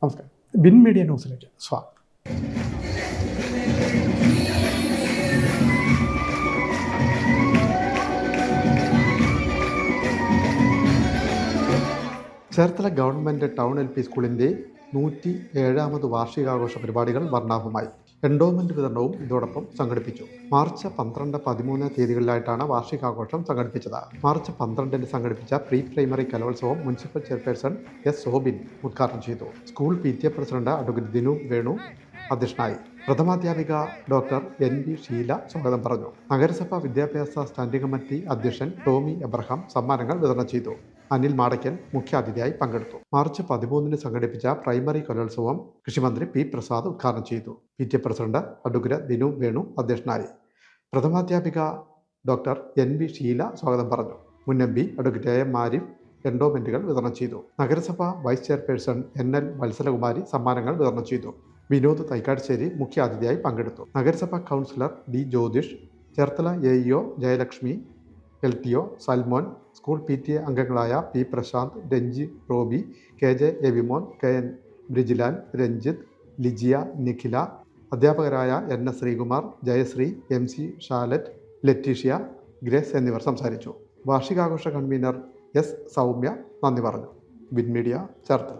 നമസ്കാരം. Bin media ന്യൂസിലേക്ക് സ്വാഗതം. ചേർത്തല ഗവൺമെൻറ് ടൗൺ LP സ്കൂളിൻ്റെ 107ാമത് വാർഷികാഘോഷ പരിപാടികൾ വർണ്ണാഭമായി. എൻഡോമെന്റ് വിതരണവും ഇതോടൊപ്പം സംഘടിപ്പിച്ചു. മാർച്ച് 12, 13 തീയതികളിലായിട്ടാണ് വാർഷികാഘോഷം സംഘടിപ്പിച്ചത്. മാർച്ച് 12 സംഘടിപ്പിച്ച പ്രീ പ്രൈമറി കലോത്സവം മുനിസിപ്പൽ ചെയർപേഴ്സൺ S. സോബിൻ ഉദ്ഘാടനം ചെയ്തു. School PTA president advocate Dinu Venu അധ്യക്ഷനായി. പ്രഥമാധ്യാപിക ഡോക്ടർ NV ഷീല സ്വാഗതം പറഞ്ഞു. നഗരസഭ വിദ്യാഭ്യാസ സ്റ്റാൻഡിംഗ് കമ്മിറ്റി അധ്യക്ഷൻ ടോമി എബ്രഹാം സമ്മാനങ്ങൾ വിതരണം ചെയ്തു. അനിൽ മാടയ്ക്കൽ മുഖ്യാതിഥിയായി പങ്കെടുത്തു. മാർച്ച് 13 സംഘടിപ്പിച്ച പ്രൈമറി കലോത്സവം കൃഷിമന്ത്രി P. പ്രസാദ് ഉദ്ഘാടനം ചെയ്തു. PTA president advocate Dinu Venu അധ്യക്ഷനായി. പ്രഥമാധ്യാപിക ഡോക്ടർ NV ഷീല സ്വാഗതം പറഞ്ഞു. മുൻ MP അഡ്വക്കേറ്റ് AM ആരിഫ് എൻഡോമെന്റുകൾ വിതരണം ചെയ്തു. നഗരസഭ വൈസ് ചെയർപേഴ്സൺ NL വത്സലകുമാരി സമ്മാനങ്ങൾ വിതരണം ചെയ്തു. വിനോദ് തൈക്കാട്ടുശ്ശേരി മുഖ്യാതിഥിയായി പങ്കെടുത്തു. നഗരസഭാ councillor D. Jyothish, Cherthala AEO Jayalakshmi, LTO Salmon, school PTA അംഗങ്ങളായ P. Prasanth, Ranji Robi, KJ Evimon, KN Brijilal, Ranjith, Lijiya, Nikhila, അധ്യാപകരായ NS Sreekumar, Jayasree, MC Shalet, Leticia, Grace എന്നിവർ സംസാരിച്ചു. വാർഷികാഘോഷ കൺവീനർ S. സൗമ്യ നന്ദി പറഞ്ഞു. ബിൻ മീഡിയ ചേർത്തല.